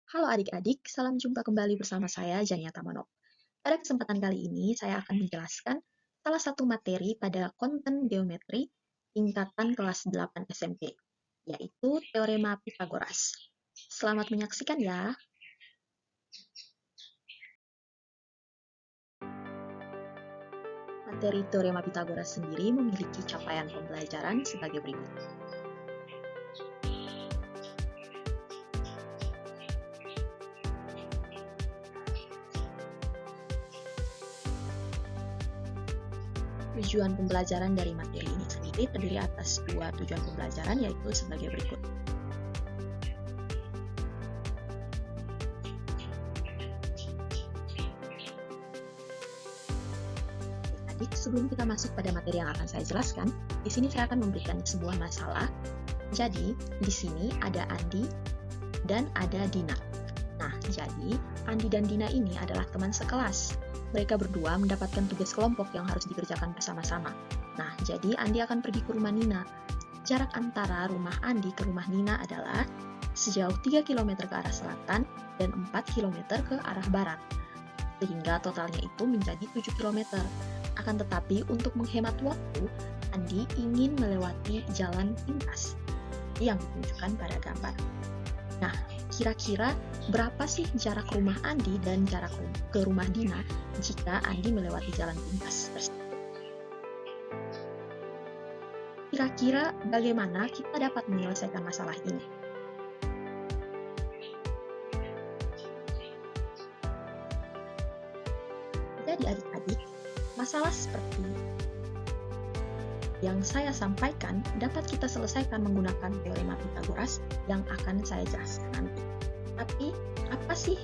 Halo adik-adik, salam jumpa kembali bersama saya Jania Tamanov. Pada kesempatan kali ini, saya akan menjelaskan salah satu materi pada konten geometri tingkatan kelas 8 SMP, yaitu Teorema Pitagoras. Selamat menyaksikan ya. Materi Teorema Pitagoras sendiri memiliki capaian pembelajaran sebagai berikut. Tujuan pembelajaran dari materi ini sendiri terdiri atas dua tujuan pembelajaran, yaitu sebagai berikut. Adik, sebelum kita masuk pada materi yang akan saya jelaskan, di sini saya akan memberikan sebuah masalah. Jadi, di sini ada Andi dan ada Dina. Nah, jadi Andi dan Dina ini adalah teman sekelas. Mereka berdua mendapatkan tugas kelompok yang harus dikerjakan bersama-sama. Nah, jadi Andi akan pergi ke rumah Nina. Jarak antara rumah Andi ke rumah Nina adalah sejauh 3 km ke arah selatan dan 4 km ke arah barat. Sehingga totalnya itu menjadi 7 km. Akan tetapi untuk menghemat waktu, Andi ingin melewati jalan pintas yang ditunjukkan pada gambar. Nah, kira-kira berapa sih jarak rumah Andi dan jarak ke rumah Dina jika Andi melewati jalan pintas tersebut? Kira-kira bagaimana kita dapat menyelesaikan masalah ini? Jadi adik-adik, masalah seperti yang saya sampaikan dapat kita selesaikan menggunakan teorema Pitagoras yang akan saya jelaskan nanti. Tapi, apa sih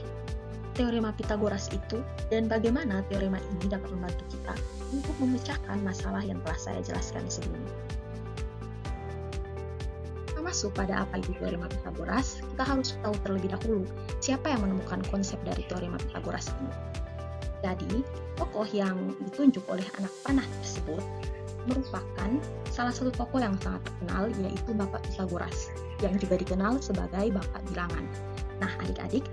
teorema Pitagoras itu dan bagaimana teorema ini dapat membantu kita untuk memecahkan masalah yang telah saya jelaskan sebelumnya? Kita masuk pada apa itu teorema Pitagoras, kita harus tahu terlebih dahulu siapa yang menemukan konsep dari teorema Pitagoras ini. Jadi, tokoh yang ditunjuk oleh anak panah tersebut merupakan salah satu tokoh yang sangat terkenal, yaitu Bapak Pitagoras, yang juga dikenal sebagai Bapak Bilangan. Nah, adik-adik,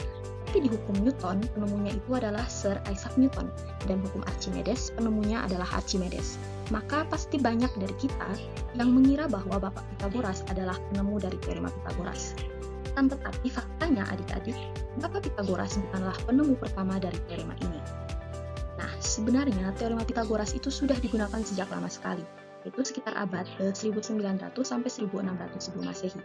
tapi di hukum Newton, penemunya itu adalah Sir Isaac Newton, dan hukum Archimedes, penemunya adalah Archimedes. Maka pasti banyak dari kita yang mengira bahwa Bapak Pitagoras adalah penemu dari teorema Pitagoras. Kan tetapi faktanya adik-adik, Bapak Pitagoras bukanlah penemu pertama dari teorema ini. Nah, sebenarnya teorema Pitagoras itu sudah digunakan sejak lama sekali, yaitu sekitar abad 1900 sampai 1600 sebelum Masehi,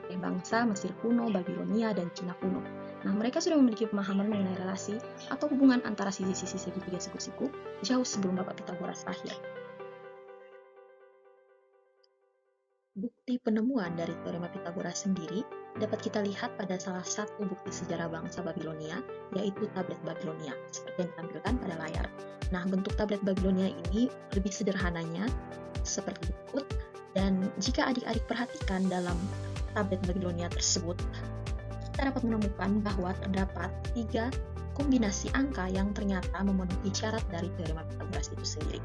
oleh bangsa Mesir kuno, Babilonia, dan Cina kuno. Nah, mereka sudah memiliki pemahaman mengenai relasi atau hubungan antara sisi-sisi segitiga siku-siku jauh sebelum Bapak Pitagoras lahir. Bukti penemuan dari teorema Pitagoras sendiri dapat kita lihat pada salah satu bukti sejarah bangsa Babilonia, yaitu tablet Babilonia, seperti yang ditampilkan pada layar. Nah, bentuk tablet Babilonia ini lebih sederhananya seperti berikut, dan jika adik-adik perhatikan dalam tablet Babilonia tersebut, kita dapat menemukan bahwa terdapat 3 kombinasi angka yang ternyata memenuhi syarat dari teorema Pitagoras itu sendiri.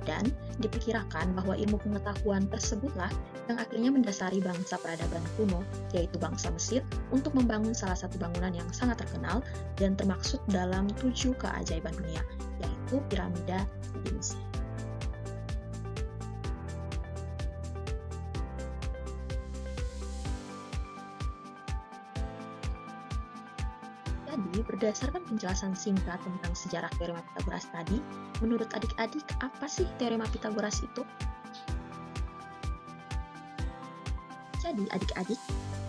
Dan diperkirakan bahwa ilmu pengetahuan tersebutlah yang akhirnya mendasari bangsa peradaban kuno, yaitu bangsa Mesir, untuk membangun salah satu bangunan yang sangat terkenal dan termaksud dalam 7 keajaiban dunia, yaitu piramida di Mesir. Jadi, berdasarkan penjelasan singkat tentang sejarah teorema Pitagoras tadi, menurut adik-adik, apa sih teorema Pitagoras itu? Jadi, adik-adik,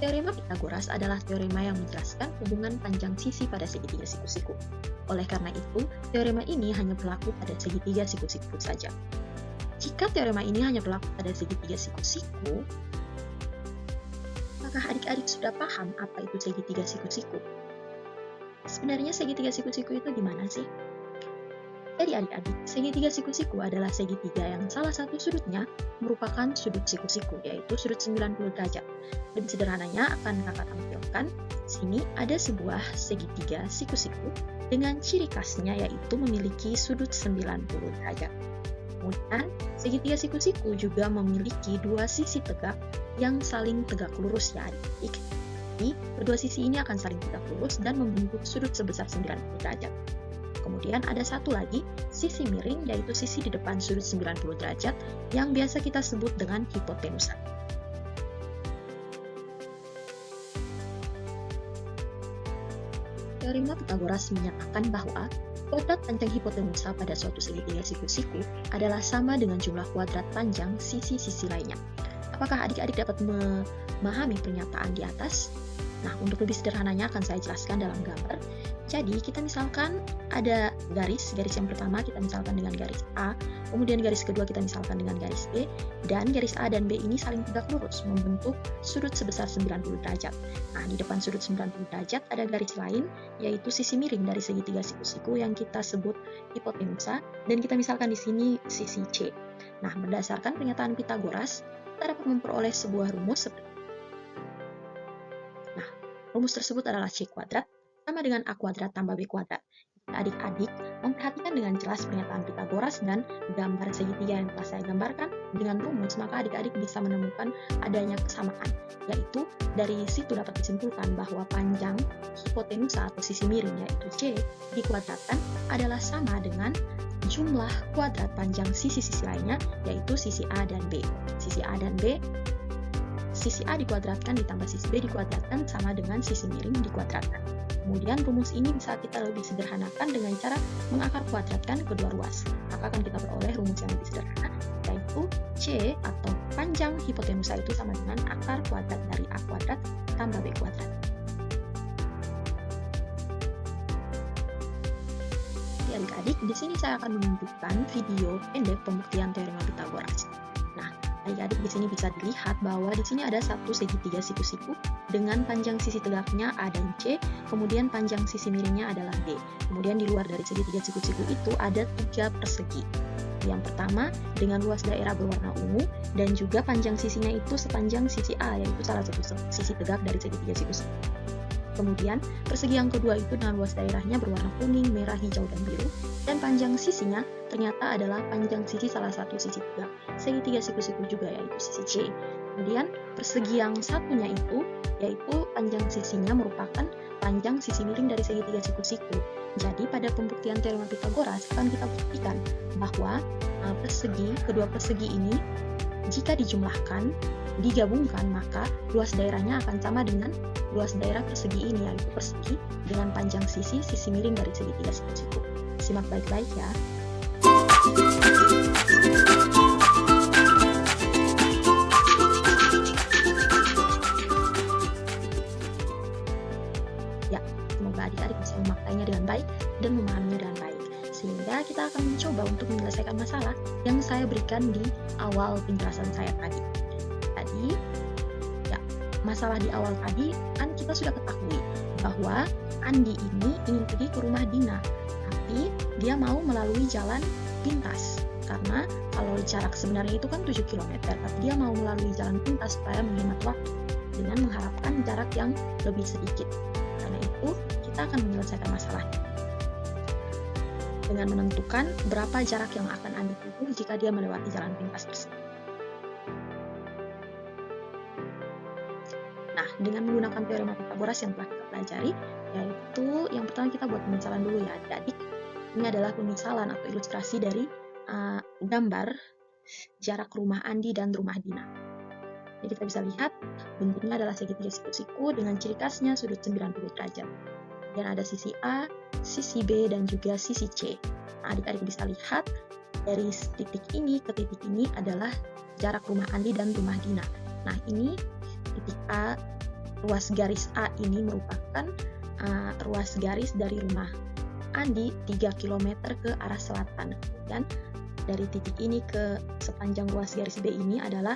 teorema Pitagoras adalah teorema yang menjelaskan hubungan panjang sisi pada segitiga siku-siku. Oleh karena itu, teorema ini hanya berlaku pada segitiga siku-siku saja. Jika teorema ini hanya berlaku pada segitiga siku-siku, apakah adik-adik sudah paham apa itu segitiga siku-siku? Sebenarnya segitiga siku-siku itu gimana sih? Jadi adik-adik, segitiga siku-siku adalah segitiga yang salah satu sudutnya merupakan sudut siku-siku, yaitu sudut 90 derajat. Lebih sederhananya akan kakak tampilkan, sini ada sebuah segitiga siku-siku dengan ciri khasnya yaitu memiliki sudut 90 derajat. Kemudian, segitiga siku-siku juga memiliki 2 sisi tegak yang saling tegak lurus ya adik-adik. Jadi, kedua sisi ini akan saling tegak lurus dan membentuk sudut sebesar 90 derajat. Kemudian ada satu lagi, sisi miring, yaitu sisi di depan sudut 90 derajat yang biasa kita sebut dengan hipotenusa. Teorema Pythagoras menyatakan bahwa kuadrat panjang hipotenusa pada suatu segitiga siku-siku adalah sama dengan jumlah kuadrat panjang sisi-sisi lainnya. Apakah adik-adik dapat memahami pernyataan di atas? Nah, untuk lebih sederhananya akan saya jelaskan dalam gambar. Jadi, kita misalkan ada garis yang pertama kita misalkan dengan garis A, kemudian garis kedua kita misalkan dengan garis B, dan garis A dan B ini saling tegak lurus, membentuk sudut sebesar 90 derajat. Nah, di depan sudut 90 derajat ada garis lain, yaitu sisi miring dari segitiga siku-siku yang kita sebut hipotenusa, dan kita misalkan di sini sisi C. Nah, berdasarkan pernyataan Pythagoras, kita dapat memperoleh sebuah rumus seperti rumus tersebut adalah C kuadrat sama dengan A kuadrat tambah B kuadrat. Adik-adik memperhatikan dengan jelas pernyataan Pythagoras dan gambar segitiga yang telah saya gambarkan dengan rumus, maka adik-adik bisa menemukan adanya kesamaan, yaitu dari situ dapat disimpulkan bahwa panjang hipotenusa atau sisi miring yaitu C dikuadratkan adalah sama dengan jumlah kuadrat panjang sisi-sisi lainnya yaitu sisi A dan B. Sisi A dan B, sisi A dikuadratkan ditambah sisi B dikuadratkan sama dengan sisi miring dikuadratkan. Kemudian rumus ini bisa kita lebih sederhanakan dengan cara mengakar kuadratkan kedua ruas. Maka akan kita peroleh rumus yang lebih sederhana, yaitu C atau panjang hipotenusa itu sama dengan akar kuadrat dari A kuadrat tambah B kuadrat. Adik-adik, di sini saya akan menunjukkan video pendek pembuktian teorema Pythagoras. Adik-adik di sini bisa dilihat bahwa di sini ada satu segitiga siku-siku dengan panjang sisi tegaknya A dan C, kemudian panjang sisi miringnya adalah D. Kemudian di luar dari segitiga siku-siku itu ada 3 persegi. Yang pertama dengan luas daerah berwarna ungu dan juga panjang sisinya itu sepanjang sisi A, yaitu salah satu sisi tegak dari segitiga siku-siku. Kemudian persegi yang kedua itu dengan luas daerahnya berwarna kuning, merah, hijau, dan biru, dan panjang sisinya ternyata adalah panjang sisi salah satu sisi tegak segitiga siku-siku juga, yaitu sisi C. Kemudian persegi yang satunya itu yaitu panjang sisinya merupakan panjang sisi miring dari segitiga siku-siku. Jadi pada pembuktian teorema Pythagoras akan kita buktikan bahwa kedua persegi ini jika dijumlahkan, digabungkan, maka luas daerahnya akan sama dengan luas daerah persegi ini, yaitu persegi dengan panjang sisi miring dari segitiga siku-siku. Simak baik-baik ya. Ya, semoga adik-adik bisa memakainya dengan baik dan memahaminya dengan baik. Sehingga kita akan mencoba untuk menyelesaikan masalah yang saya berikan di awal penjelasan saya tadi. Masalah di awal tadi kan kita sudah ketahui bahwa Andi ini ingin pergi ke rumah Dina, tapi dia mau melalui jalan pintas karena kalau jarak sebenarnya itu kan 7 km, tapi dia mau melalui jalan pintas supaya menghemat waktu dengan mengharapkan jarak yang lebih sedikit. Karena itu kita akan menyelesaikan masalahnya dengan menentukan berapa jarak yang akan Andi tempuh jika dia melewati jalan pintas tersebut. Nah, dengan menggunakan teorema Pythagoras yang telah kita pelajari, yaitu yang pertama kita buat pemisalan dulu ya adik-adik. Ini adalah pemisalan atau ilustrasi dari gambar jarak rumah Andi dan rumah Dina. Jadi kita bisa lihat bentuknya adalah segitiga siku-siku dengan ciri khasnya sudut 90 derajat. Dan ada sisi A, sisi B, dan juga sisi C. Nah, adik-adik bisa lihat dari titik ini ke titik ini adalah jarak rumah Andi dan rumah Dina. Nah, ini titik A, ruas garis A ini merupakan ruas garis dari rumah Andi 3 km ke arah selatan. Dan dari titik ini ke sepanjang ruas garis B ini adalah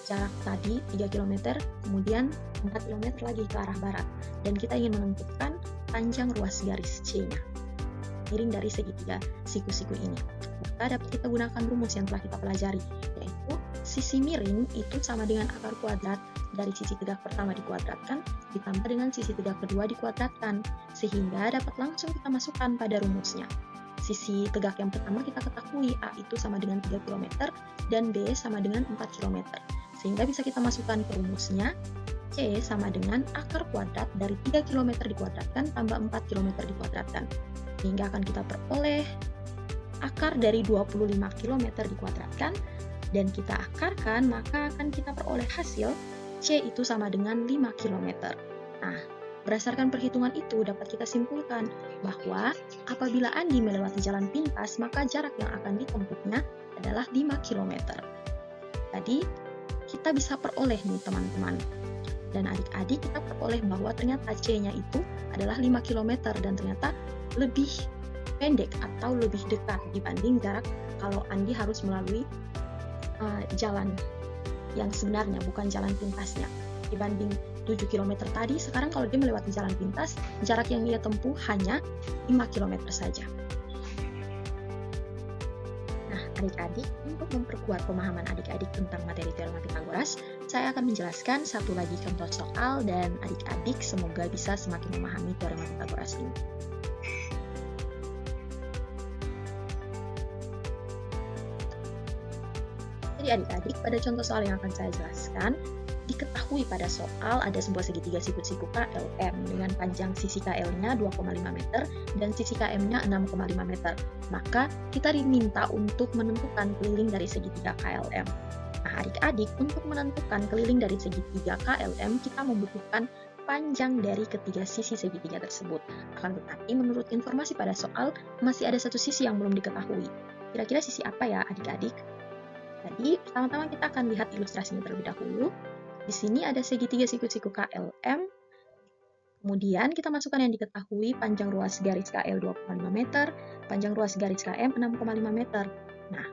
jarak tadi 3 km, kemudian 4 km lagi ke arah barat. Dan kita ingin menentukan panjang ruas garis C-nya, miring dari segitiga siku-siku ini. Maka dapat kita gunakan rumus yang telah kita pelajari, yaitu sisi miring itu sama dengan akar kuadrat dari sisi tegak pertama dikuadratkan ditambah dengan sisi tegak kedua dikuadratkan, sehingga dapat langsung kita masukkan pada rumusnya. Sisi tegak yang pertama kita ketahui A itu sama dengan 3 km dan B sama dengan 4 km. Sehingga bisa kita masukkan ke rumusnya, C sama dengan akar kuadrat dari 3 km dikuadratkan tambah 4 km dikuadratkan. Sehingga akan kita peroleh akar dari 25 km dikuadratkan, dan kita akarkan, maka akan kita peroleh hasil C itu sama dengan 5 km. Nah, berdasarkan perhitungan itu dapat kita simpulkan bahwa apabila Andi melewati jalan pintas, maka jarak yang akan ditempuhnya adalah 5 km. Jadi, kita bisa peroleh nih teman-teman. Dan adik-adik kita peroleh bahwa ternyata C-nya itu adalah 5 km dan ternyata lebih pendek atau lebih dekat dibanding jarak kalau Andi harus melalui jalan yang sebenarnya, bukan jalan pintasnya. Dibanding 7 km tadi, sekarang kalau dia melewati jalan pintas, jarak yang dia tempuh hanya 5 km saja. Nah, adik-adik, untuk memperkuat pemahaman adik-adik tentang materi teorema Pythagoras, saya akan menjelaskan satu lagi contoh soal dan adik-adik semoga bisa semakin memahami teorema Pythagoras ini. Jadi adik-adik, pada contoh soal yang akan saya jelaskan, diketahui pada soal ada sebuah segitiga siku-siku KLM dengan panjang sisi KL-nya 2,5 meter dan sisi KM-nya 6,5 meter. Maka kita diminta untuk menentukan keliling dari segitiga KLM. Nah, adik-adik, untuk menentukan keliling dari segitiga KLM, kita membutuhkan panjang dari ketiga sisi segitiga tersebut. Akan tetapi, menurut informasi pada soal, masih ada satu sisi yang belum diketahui. Kira-kira sisi apa ya, adik-adik? Jadi, pertama-tama kita akan lihat ilustrasinya terlebih dahulu. Di sini ada segitiga siku-siku KLM. Kemudian kita masukkan yang diketahui panjang ruas garis KL 2,5 meter, panjang ruas garis KM 6,5 meter. Nah,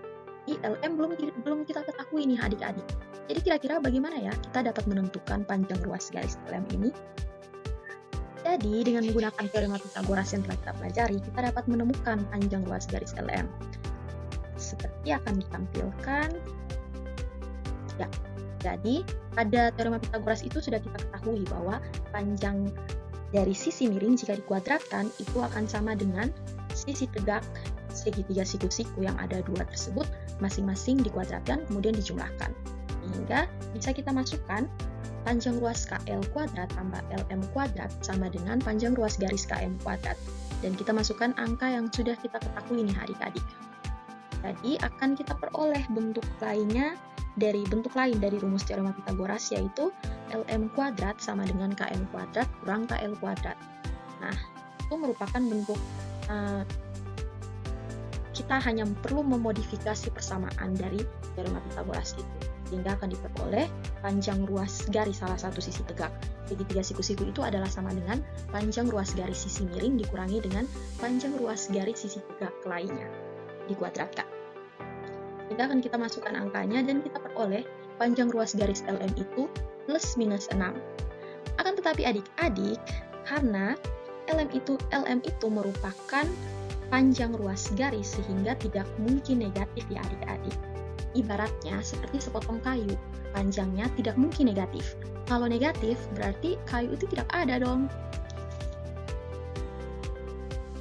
ILM belum kita ketahui nih adik-adik. Jadi kira-kira bagaimana ya kita dapat menentukan panjang ruas garis LM ini? Jadi dengan menggunakan teorema Pythagoras yang telah kita pelajari, kita dapat menemukan panjang ruas garis LM. Seperti akan ditampilkan. Ya, jadi pada teorema Pythagoras itu sudah kita ketahui bahwa panjang dari sisi miring jika dikuadratkan itu akan sama dengan sisi tegak segitiga siku-siku yang ada dua tersebut masing-masing dikuadratkan kemudian dijumlahkan. Sehingga bisa kita masukkan panjang ruas KL kuadrat tambah LM kuadrat sama dengan panjang ruas garis KM kuadrat. Dan kita masukkan angka yang sudah kita ketahui nih adik-adik. Jadi akan kita peroleh bentuk lain dari rumus teorema Pythagoras, yaitu LM kuadrat sama dengan KM kuadrat kurang KL kuadrat. Nah, itu merupakan bentuk kita hanya perlu memodifikasi persamaan dari teorema Pythagoras itu, sehingga akan diperoleh panjang ruas garis salah satu sisi tegak segitiga siku-siku itu adalah sama dengan panjang ruas garis sisi miring dikurangi dengan panjang ruas garis sisi tegak lainnya dikuadratkan. Sehingga akan kita masukkan angkanya dan kita peroleh panjang ruas garis LM itu plus minus 6. Akan tetapi adik-adik, karena LM itu merupakan panjang ruas garis sehingga tidak mungkin negatif ya adik-adik. Ibaratnya seperti sepotong kayu, panjangnya tidak mungkin negatif. Kalau negatif berarti kayu itu tidak ada dong.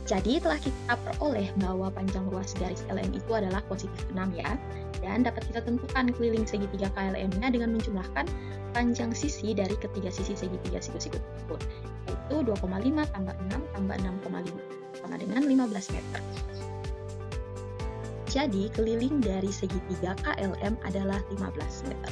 Jadi telah kita peroleh bahwa panjang ruas garis LM itu adalah positif 6 ya. Dan dapat kita tentukan keliling segitiga KLM-nya dengan menjumlahkan panjang sisi dari ketiga sisi segitiga siku-siku tersebut. Yaitu 2,5 tambah 6 tambah 6,5 sama dengan 15 meter. Jadi keliling dari segitiga KLM adalah 15 meter.